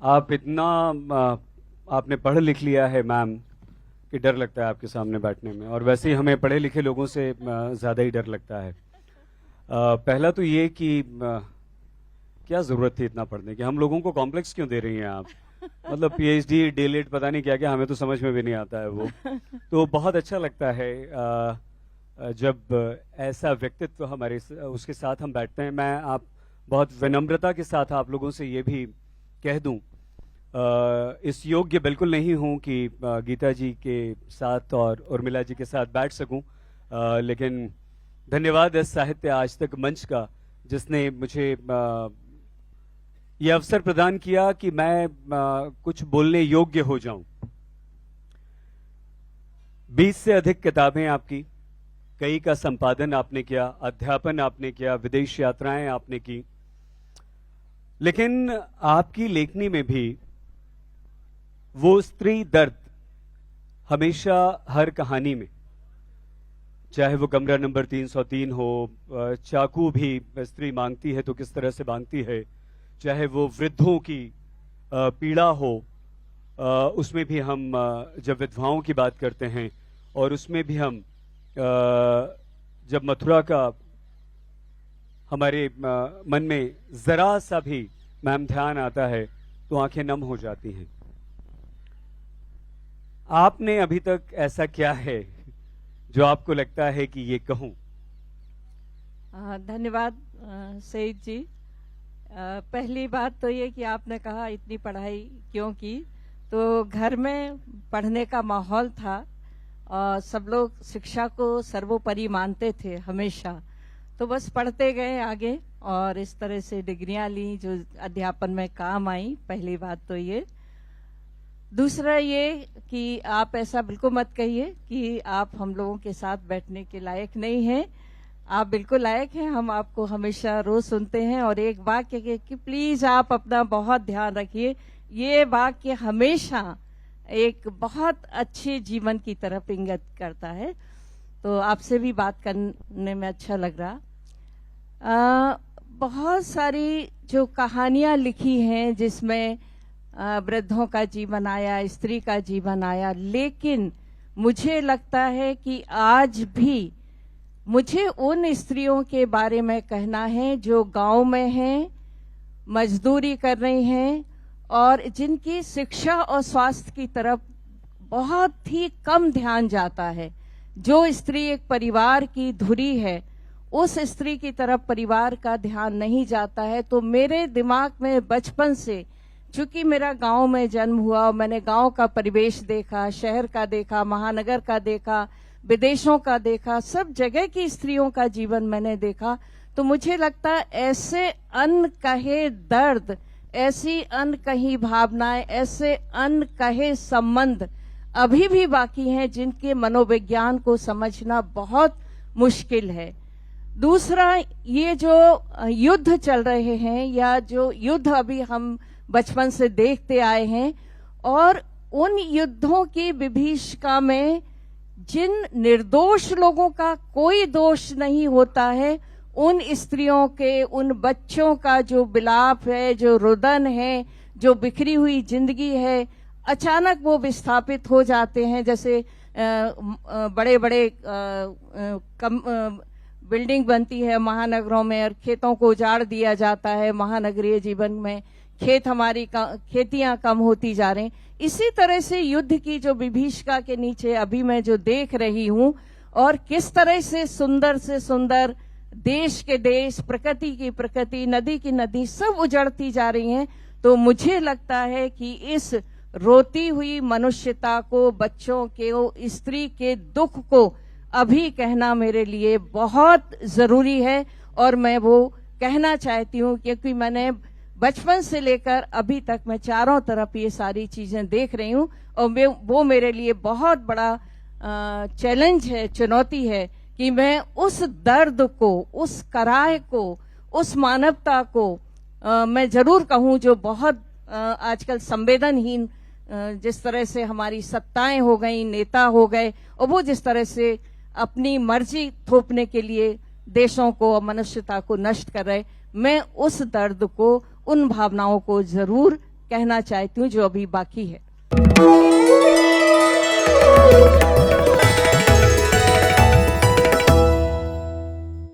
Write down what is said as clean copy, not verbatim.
आप इतना आपने पढ़ लिख लिया है मैम कि डर लगता है आपके सामने बैठने में, और वैसे ही हमें पढ़े लिखे लोगों से ज़्यादा ही डर लगता है। पहला तो ये कि क्या ज़रूरत थी इतना पढ़ने की, हम लोगों को कॉम्प्लेक्स क्यों दे रही हैं आप? मतलब पीएचडी डीएलएड पता नहीं क्या क्या, हमें तो समझ में भी नहीं आता है वो। तो बहुत अच्छा लगता है जब ऐसा व्यक्तित्व हमारे उसके साथ हम बैठते हैं। मैं आप बहुत विनम्रता के साथ आप लोगों से ये भी कह दूं, इस योग्य बिल्कुल नहीं हूं कि गीता जी के साथ और उर्मिला जी के साथ बैठ सकूं, लेकिन धन्यवाद इस साहित्य आज तक मंच का जिसने मुझे ये अवसर प्रदान किया कि मैं कुछ बोलने योग्य हो जाऊं। 20 से अधिक किताबें आपकी, कई का संपादन आपने किया, अध्यापन आपने किया, विदेश यात्राएं आपने की, लेकिन आपकी लेखनी में भी वो स्त्री दर्द हमेशा हर कहानी में, चाहे वो कमरा नंबर 303 हो, चाकू भी स्त्री मांगती है तो किस तरह से मांगती है, चाहे वो वृद्धों की पीड़ा हो, उसमें भी हम जब विधवाओं की बात करते हैं, और उसमें भी हम जब मथुरा का हमारे मन में जरा सा भी मैम ध्यान आता है तो आंखें नम हो जाती हैं। आपने अभी तक ऐसा क्या है जो आपको लगता है कि ये कहूं? धन्यवाद सईद जी। पहली बात तो ये कि आपने कहा इतनी पढ़ाई क्यों की, तो घर में पढ़ने का माहौल था और सब लोग शिक्षा को सर्वोपरि मानते थे हमेशा, तो बस पढ़ते गए आगे और इस तरह से डिग्रियां ली जो अध्यापन में काम आई। पहली बात तो ये। दूसरा ये कि आप ऐसा बिल्कुल मत कहिए कि आप हम लोगों के साथ बैठने के लायक नहीं हैं। आप बिल्कुल लायक हैं, हम आपको हमेशा रोज सुनते हैं। और एक वाक्य कि प्लीज आप अपना बहुत ध्यान रखिए, ये वाक्य हमेशा एक बहुत अच्छे जीवन की तरफ इंगित करता है। तो आपसे भी बात करने में अच्छा लग रहा। बहुत सारी जो कहानियां लिखी हैं जिसमें वृद्धों का जीवन आया, स्त्री का जीवन आया, लेकिन मुझे लगता है कि आज भी मुझे उन स्त्रियों के बारे में कहना है जो गांव में हैं, मजदूरी कर रही हैं और जिनकी शिक्षा और स्वास्थ्य की तरफ बहुत ही कम ध्यान जाता है। जो स्त्री एक परिवार की धुरी है, उस स्त्री की तरफ परिवार का ध्यान नहीं जाता है। तो मेरे दिमाग में बचपन से, चूंकि मेरा गांव में जन्म हुआ और मैंने गांव का परिवेश देखा, शहर का देखा, महानगर का देखा, विदेशों का देखा, सब जगह की स्त्रियों का जीवन मैंने देखा, तो मुझे लगता है ऐसे अनकहे दर्द, ऐसी अनकही भावनाएं, ऐसे अनकहे संबंध अभी भी बाकी हैं जिनके मनोविज्ञान को समझना बहुत मुश्किल है। दूसरा, ये जो युद्ध चल रहे हैं या जो युद्ध अभी हम बचपन से देखते आए हैं, और उन युद्धों की विभीषिका में जिन निर्दोष लोगों का कोई दोष नहीं होता है, उन स्त्रियों के, उन बच्चों का जो विलाप है, जो रुदन है, जो बिखरी हुई जिंदगी है, अचानक वो विस्थापित हो जाते हैं। जैसे बड़े बड़े बिल्डिंग बनती है महानगरों में और खेतों को उजाड़ दिया जाता है, महानगरीय जीवन में खेतियां कम होती जा रही। इसी तरह से युद्ध की जो विभीषिका के नीचे अभी मैं जो देख रही हूं, और किस तरह से सुंदर देश के देश, प्रकृति की प्रकृति, नदी की नदी सब उजड़ती जा रही हैं, तो मुझे लगता है कि इस रोती हुई मनुष्यता को, बच्चों के, स्त्री के दुख को अभी कहना मेरे लिए बहुत जरूरी है। और मैं वो कहना चाहती हूँ क्योंकि मैंने बचपन से लेकर अभी तक मैं चारों तरफ ये सारी चीजें देख रही हूँ, और वो मेरे लिए बहुत बड़ा चैलेंज है, चुनौती है कि मैं उस दर्द को, उस कराह को, उस मानवता को मैं जरूर कहूँ जो बहुत आजकल संवेदनहीन, जिस तरह से हमारी सत्ताएं हो गई, नेता हो गए, और वो जिस तरह से अपनी मर्जी थोपने के लिए देशों को और मनुष्यता को नष्ट कर रहे, मैं उस दर्द को, उन भावनाओं को जरूर कहना चाहती हूँ जो अभी बाकी है।